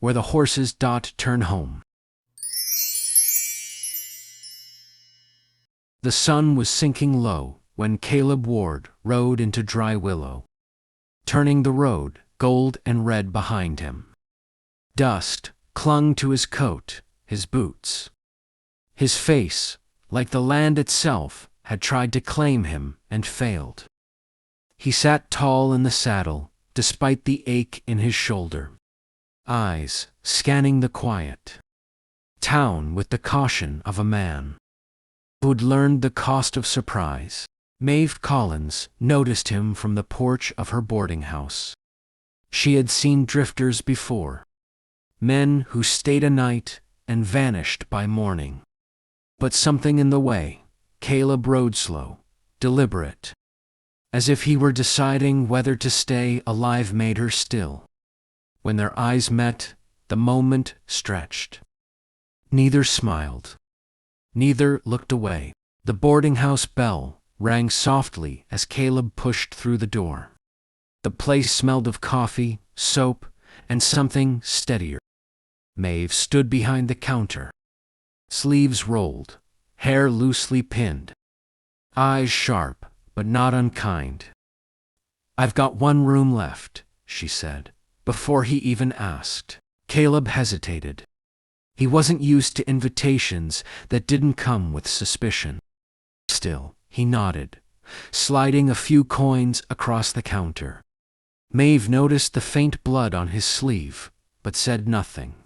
where the horses turn home. The sun was sinking low when Caleb Ward rode into Dry Willow, turning the road gold and red behind him. Dust clung to his coat, his boots. His face, like the land itself, had tried to claim him and failed. He sat tall in the saddle, despite the ache in his shoulder, eyes scanning the quiet town with the caution of a man who'd learned the cost of surprise. Maeve Collins noticed him from the porch of her boarding house. She had seen drifters before, men who stayed a night and vanished by morning. But something in the way Caleb rode slow, deliberate, as if he were deciding whether to stay alive made her still. When their eyes met, the moment stretched. Neither smiled. Neither looked away. The boarding house bell rang softly as Caleb pushed through the door. The place smelled of coffee, soap, and something steadier. Maeve stood behind the counter, sleeves rolled, hair loosely pinned, eyes sharp but not unkind. "I've got one room left," she said, before he even asked. Caleb hesitated. He wasn't used to invitations that didn't come with suspicion. Still, he nodded, sliding a few coins across the counter. Maeve noticed the faint blood on his sleeve, but said nothing.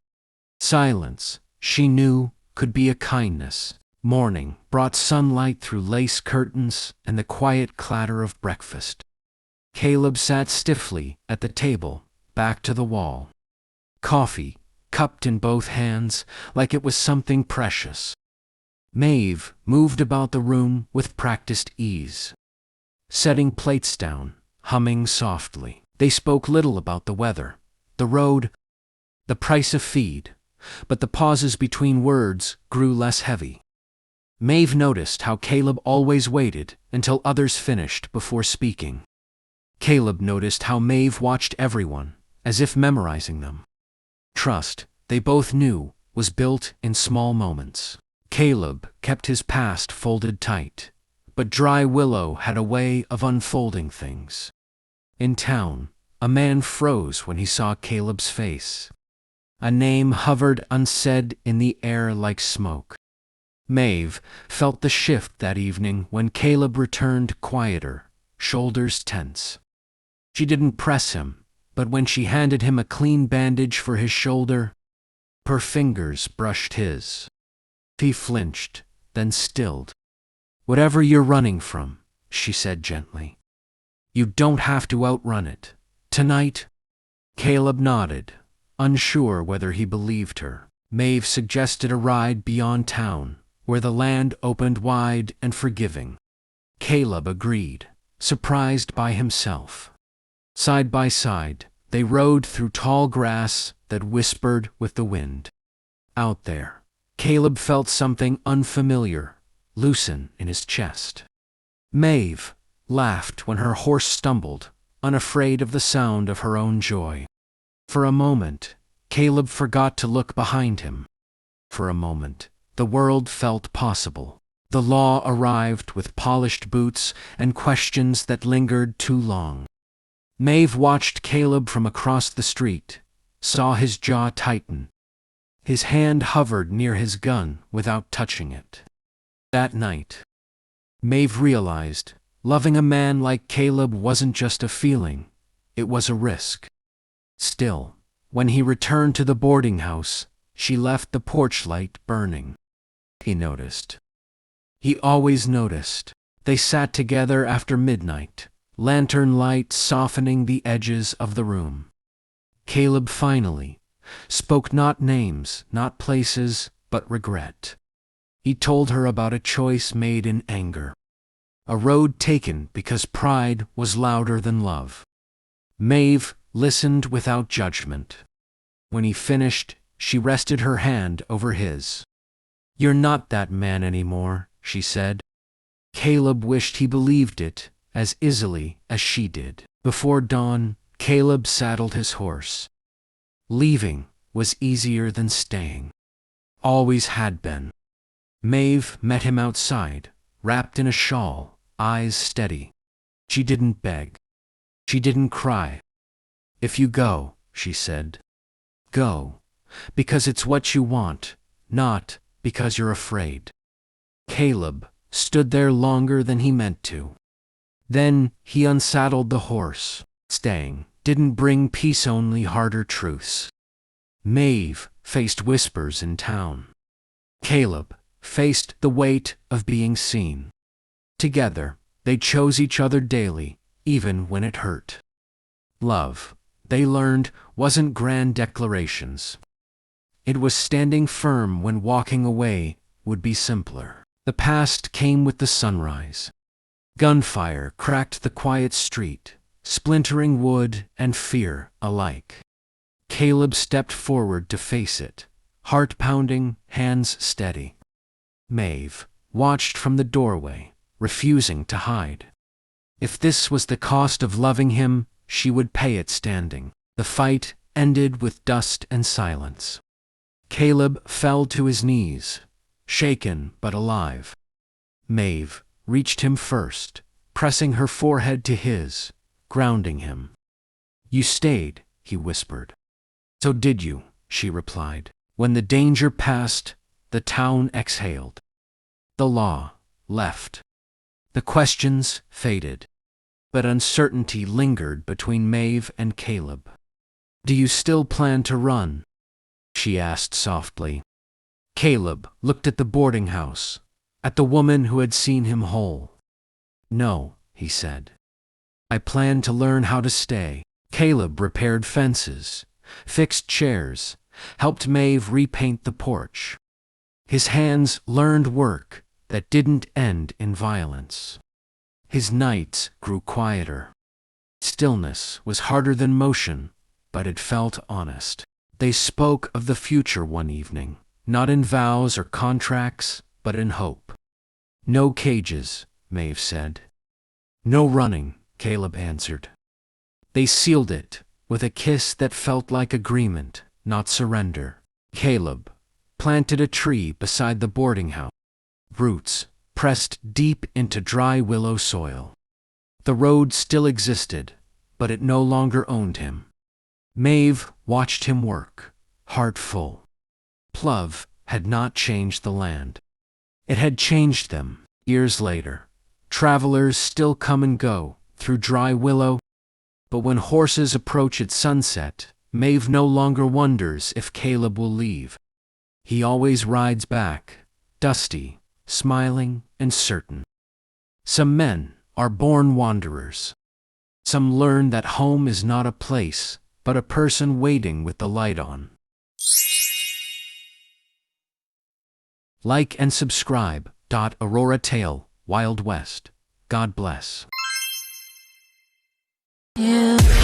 Silence, she knew, could be a kindness. Morning brought sunlight through lace curtains and the quiet clatter of breakfast. Caleb sat stiffly at the table, back to the wall. Coffee, cupped in both hands like it was something precious. Maeve moved about the room with practiced ease, setting plates down, humming softly. They spoke little about the weather, the road, the price of feed, but the pauses between words grew less heavy. Maeve noticed how Caleb always waited until others finished before speaking. Caleb noticed how Maeve watched everyone, as if memorizing them. Trust, they both knew, was built in small moments. Caleb kept his past folded tight, but Dry Willow had a way of unfolding things. In town, a man froze when he saw Caleb's face. A name hovered unsaid in the air like smoke. Maeve felt the shift that evening when Caleb returned quieter, shoulders tense. She didn't press him, but when she handed him a clean bandage for his shoulder, her fingers brushed his. He flinched, then stilled. "Whatever you're running from," she said gently, "you don't have to outrun it. Tonight?" Caleb nodded, unsure whether he believed her. Maeve suggested a ride beyond town, where the land opened wide and forgiving. Caleb agreed, surprised by himself. Side by side, they rode through tall grass that whispered with the wind. Out there, Caleb felt something unfamiliar loosen in his chest. Maeve laughed when her horse stumbled, unafraid of the sound of her own joy. For a moment, Caleb forgot to look behind him. For a moment, the world felt possible. The law arrived with polished boots and questions that lingered too long. Maeve watched Caleb from across the street, saw his jaw tighten. His hand hovered near his gun without touching it. That night, Maeve realized loving a man like Caleb wasn't just a feeling, it was a risk. Still, when he returned to the boarding house, she left the porch light burning. He noticed. He always noticed. They sat together after midnight, lantern light softening the edges of the room. Caleb finally spoke not names, not places, but regret. He told her about a choice made in anger. A road taken because pride was louder than love. Maeve listened without judgment. When he finished, she rested her hand over his. "You're not that man anymore," she said. Caleb wished he believed it as easily as she did. Before dawn, Caleb saddled his horse. Leaving was easier than staying. Always had been. Maeve met him outside, wrapped in a shawl, eyes steady. She didn't beg. She didn't cry. "If you go," she said, "go, because it's what you want, not because you're afraid." Caleb stood there longer than he meant to. Then he unsaddled the horse. Staying didn't bring peace, only harder truths. Maeve faced whispers in town. Caleb faced the weight of being seen. Together, they chose each other daily, even when it hurt. Love, they learned, wasn't grand declarations. It was standing firm when walking away would be simpler. The past came with the sunrise. Gunfire cracked the quiet street, splintering wood and fear alike. Caleb stepped forward to face it, heart pounding, hands steady. Maeve watched from the doorway, refusing to hide. If this was the cost of loving him, she would pay it standing. The fight ended with dust and silence. Caleb fell to his knees, shaken but alive. Maeve reached him first, pressing her forehead to his, grounding him. "You stayed," he whispered. "So did you," she replied. When the danger passed, the town exhaled. The law left. The questions faded. But uncertainty lingered between Maeve and Caleb. "Do you still plan to run?" she asked softly. Caleb looked at the boarding house, at the woman who had seen him whole. "No," he said. "I plan to learn how to stay." Caleb repaired fences, fixed chairs, helped Maeve repaint the porch. His hands learned work that didn't end in violence. His nights grew quieter. Stillness was harder than motion, but it felt honest. They spoke of the future one evening, not in vows or contracts, but in hope. "No cages," Maeve said. "No running," Caleb answered. They sealed it with a kiss that felt like agreement, not surrender. Caleb planted a tree beside the boarding house. Roots pressed deep into dry willow soil. The road still existed, but it no longer owned him. Maeve watched him work, heart full. Plov had not changed the land. It had changed them. Years later, travelers still come and go through dry willow, but when horses approach at sunset, Maeve no longer wonders if Caleb will leave. He always rides back, dusty, smiling and certain. Some men are born wanderers. Some learn that home is not a place, but a person waiting with the light on. Like and subscribe. Aurora Tale Wild West. God bless. Yeah.